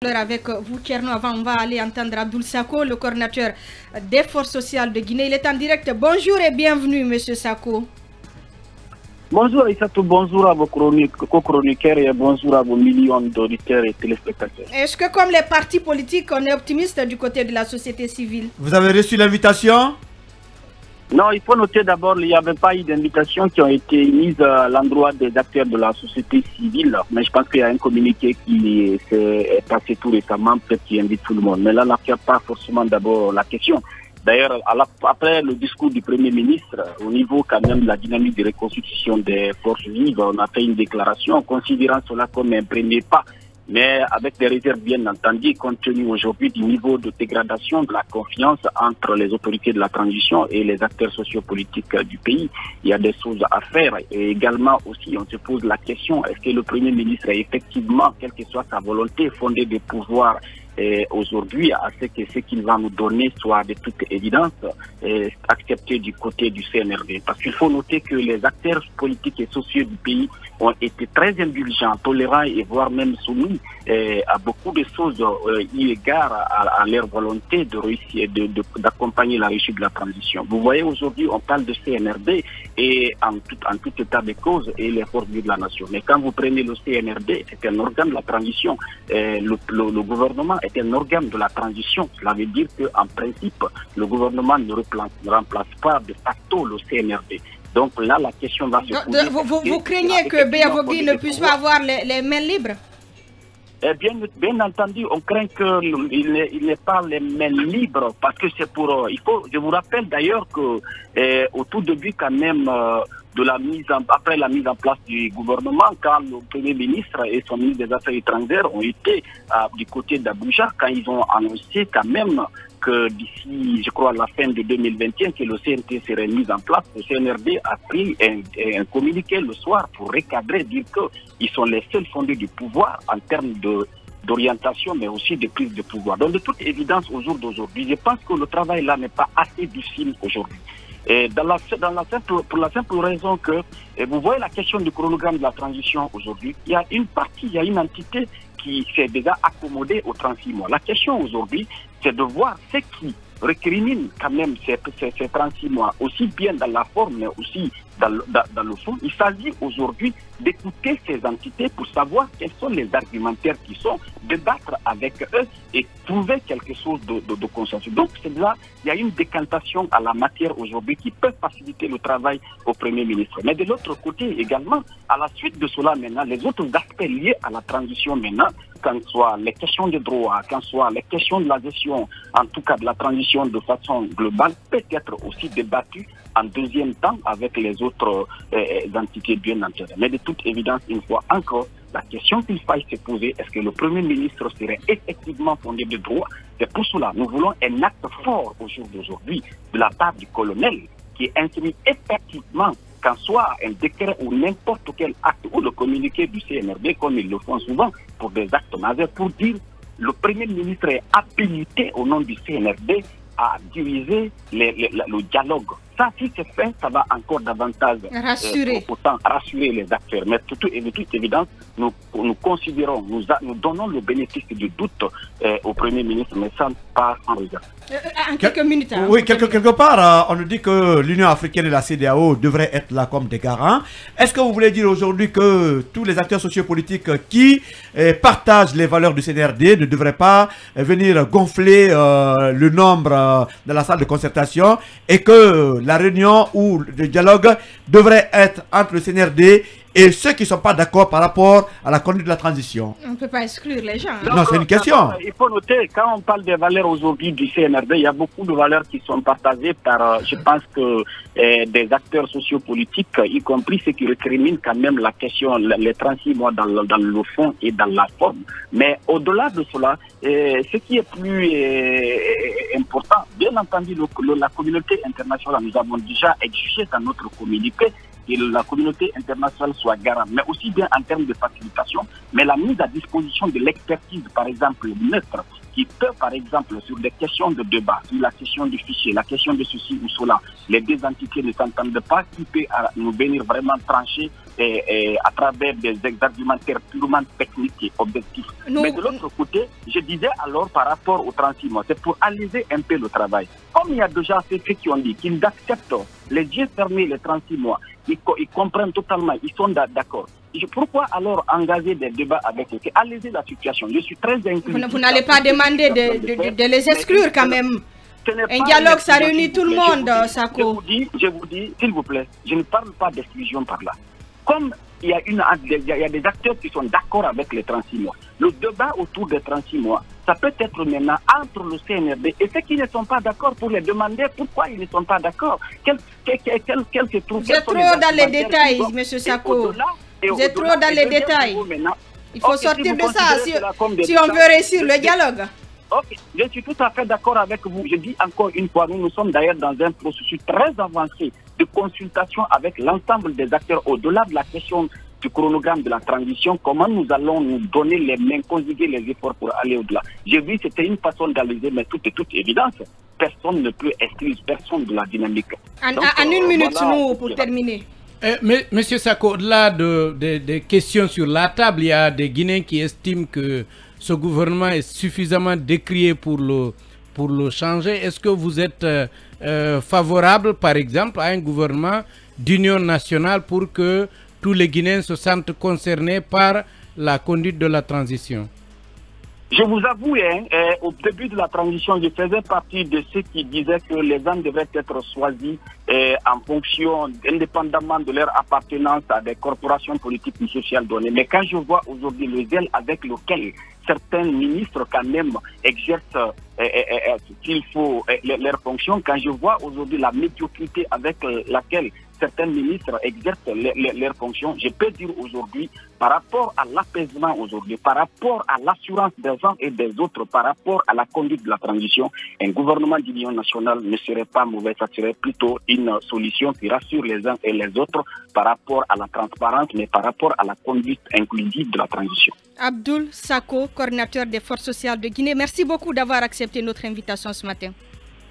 fleurs avec vous, Tcherno. Avant, on va aller entendre Abdoul Sako, le coordinateur des forces sociales de Guinée. Il est en direct. Bonjour et bienvenue, monsieur Sako. Bonjour Aïssatou, bonjour à vos co-chroniqueurs et bonjour à vos millions d'auditeurs et téléspectateurs. Est-ce que comme les partis politiques, on est optimiste du côté de la société civile? Vous avez reçu l'invitation? Non, il faut noter d'abord qu'il n'y avait pas eu d'invitation qui ont été mises à l'endroit des acteurs de la société civile. Mais je pense qu'il y a un communiqué qui s'est passé tout récemment, peut-être qui invite tout le monde. Mais là, on n'a pas forcément d'abord la question. D'ailleurs, après le discours du Premier ministre, au niveau quand même de la dynamique de reconstitution des forces vives, on a fait une déclaration considérant cela comme un premier pas, mais avec des réserves bien entendu, compte tenu aujourd'hui du niveau de dégradation de la confiance entre les autorités de la transition et les acteurs sociopolitiques du pays. Il y a des choses à faire et également aussi on se pose la question, est-ce que le Premier ministre a effectivement, quelle que soit sa volonté, fondée de pouvoir aujourd'hui à ce que ce qu'il va nous donner soit de toute évidence accepté du côté du CNRD. Parce qu'il faut noter que les acteurs politiques et sociaux du pays ont été très indulgents, tolérants et voire même soumis à beaucoup de choses eu égard à leur volonté de réussir, d'accompagner la réussite de la transition. Vous voyez aujourd'hui on parle de CNRD et en tout état de cause et les forces vives de la nation. Mais quand vous prenez le CNRD, c'est un organe de la transition. Le gouvernement est un organe de la transition. Cela veut dire qu'en principe, le gouvernement ne remplace pas de facto le CNRD. Donc là, la question va se poser. Vous craignez que Béavogui ne puisse pas avoir les mains libres? Bien entendu, on craint qu'il n'ait pas les mains libres parce que c'est pour... je vous rappelle d'ailleurs que au tout début quand même... après la mise en place du gouvernement, quand le Premier ministre et son ministre des Affaires étrangères ont été du côté d'Abuja, quand ils ont annoncé quand même que d'ici, je crois, à la fin de 2021, que le CNT serait mis en place, le CNRD a pris un communiqué le soir pour recadrer, dire qu'ils sont les seuls fondés du pouvoir en termes d'orientation, mais aussi de prise de pouvoir. Donc, de toute évidence, au jour d'aujourd'hui, je pense que le travail là n'est pas assez difficile aujourd'hui. Et pour la simple raison que, vous voyez la question du chronogramme de la transition aujourd'hui, il y a une partie, il y a une entité qui s'est déjà accommodée aux 36 mois. La question aujourd'hui, c'est de voir ce qui récrimine quand même ces 36 mois, aussi bien dans la forme, mais aussi dans le fond. Il s'agit aujourd'hui d'écouter ces entités pour savoir quels sont les argumentaires qui sont, débattre avec eux et trouver quelque chose de consensus. Donc c'est là, il y a une décantation à la matière aujourd'hui qui peut faciliter le travail au Premier ministre. Mais de l'autre côté également, à la suite de cela maintenant, les autres aspects liés à la transition maintenant, quand ce soit les questions de droit, quand ce soit les questions de la gestion, en tout cas de la transition de façon globale, peut être aussi débattues en deuxième temps avec les autres entités bien entendu. Mais de toute évidence, une fois encore, la question qu'il faille se poser, est-ce que le Premier ministre serait effectivement fondé de droit? C'est pour cela nous voulons un acte fort au jour d'aujourd'hui de la part du colonel qui instruit effectivement qu'en soit un décret ou n'importe quel acte ou le communiqué du CNRD, comme ils le font souvent pour des actes majeurs, pour dire le Premier ministre est habilité au nom du CNRD à diriger le dialogue. Ça, si c'est fait, ça va encore davantage rassurer les acteurs. Mais de toute évidence, nous considérons, nous donnons le bénéfice du doute au Premier ministre, mais ça pas en réserve. En quelques minutes. Hein, oui, quelque part, on nous dit que l'Union africaine et la CEDEAO devraient être là comme des garants. Est-ce que vous voulez dire aujourd'hui que tous les acteurs sociopolitiques qui partagent les valeurs du CNRD ne devraient pas venir gonfler le nombre dans la salle de concertation et que la réunion ou le dialogue devrait être entre le CNRD et ceux qui ne sont pas d'accord par rapport à la conduite de la transition? On ne peut pas exclure les gens. Non, c'est une question. Il faut noter, quand on parle des valeurs aujourd'hui du CNRD, il y a beaucoup de valeurs qui sont partagées par, je pense que, des acteurs sociopolitiques, y compris ceux qui récriminent quand même la question, les 36 mois dans le fond et dans la forme. Mais au-delà de cela, ce qui est plus important, bien entendu, la communauté internationale, nous avons déjà exigé dans notre communiqué que la communauté internationale soit garante, mais aussi bien en termes de facilitation, mais la mise à disposition de l'expertise, par exemple, neutre, qui peut, par exemple, sur des questions de débat, sur la question du fichier, la question de ceci ou cela, les deux entités ne s'entendent pas, qui peut nous venir vraiment trancher à travers des argumentaires purement techniques et objectifs. Mais de l'autre côté, je disais alors par rapport au 36 mois, c'est pour alléger un peu le travail. Comme il y a déjà ceux qui ont dit qu'ils acceptent les yeux fermés les 36 mois, ils comprennent totalement, ils sont d'accord. Pourquoi alors engager des débats avec eux? Alléger la situation. Je suis très inquiet. Vous n'allez pas demander de les exclure quand même. Un dialogue, ça réunit tout le monde, Sako. Je vous dis, s'il vous plaît, je ne parle pas d'exclusion par là. Comme il y a des acteurs qui sont d'accord avec les 36 mois, le débat autour des 36 mois, ça peut être maintenant entre le CNRD et ceux qui ne sont pas d'accord pour les demander pourquoi ils ne sont pas d'accord. Vous êtes trop dans les détails, M. Sako. Vous êtes trop dans les détails. Il faut sortir de ça si on veut réussir le dialogue. Ok, je suis tout à fait d'accord avec vous. Je dis encore une fois, nous sommes d'ailleurs dans un processus très avancé de consultation avec l'ensemble des acteurs au-delà de la question du chronogramme de la transition. Comment nous allons nous donner les mains, conjuguer les efforts pour aller au-delà. J'ai vu que c'était une façon d'alléger, mais toute évidence, personne ne peut exclure personne de la dynamique. En une minute, voilà, pour terminer. Monsieur Sako, au-delà des questions sur la table, il y a des Guinéens qui estiment que ce gouvernement est suffisamment décrié pour le changer. Est-ce que vous êtes favorable, par exemple, à un gouvernement d'union nationale pour que tous les Guinéens se sentent concernés par la conduite de la transition? Je vous avoue, au début de la transition, je faisais partie de ceux qui disaient que les gens devraient être choisis en fonction, indépendamment de leur appartenance à des corporations politiques ou sociales données. Mais quand je vois aujourd'hui le zèle avec lequel certains ministres quand même exercent qu'il faut leurs fonctions, quand je vois aujourd'hui la médiocrité avec laquelle certains ministres exercent leurs fonctions, je peux dire aujourd'hui, par rapport à l'apaisement aujourd'hui, par rapport à l'assurance des uns et des autres, par rapport à la conduite de la transition, un gouvernement d'union nationale ne serait pas mauvais, ça serait plutôt une solution qui rassure les uns et les autres par rapport à la transparence, mais par rapport à la conduite inclusive de la transition. Abdoul Sako, coordinateur des forces sociales de Guinée, merci beaucoup d'avoir accepté notre invitation ce matin.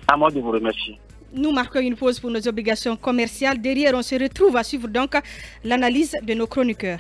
À moi de vous remercier. Nous marquons une pause pour nos obligations commerciales. Derrière, on se retrouve à suivre donc l'analyse de nos chroniqueurs.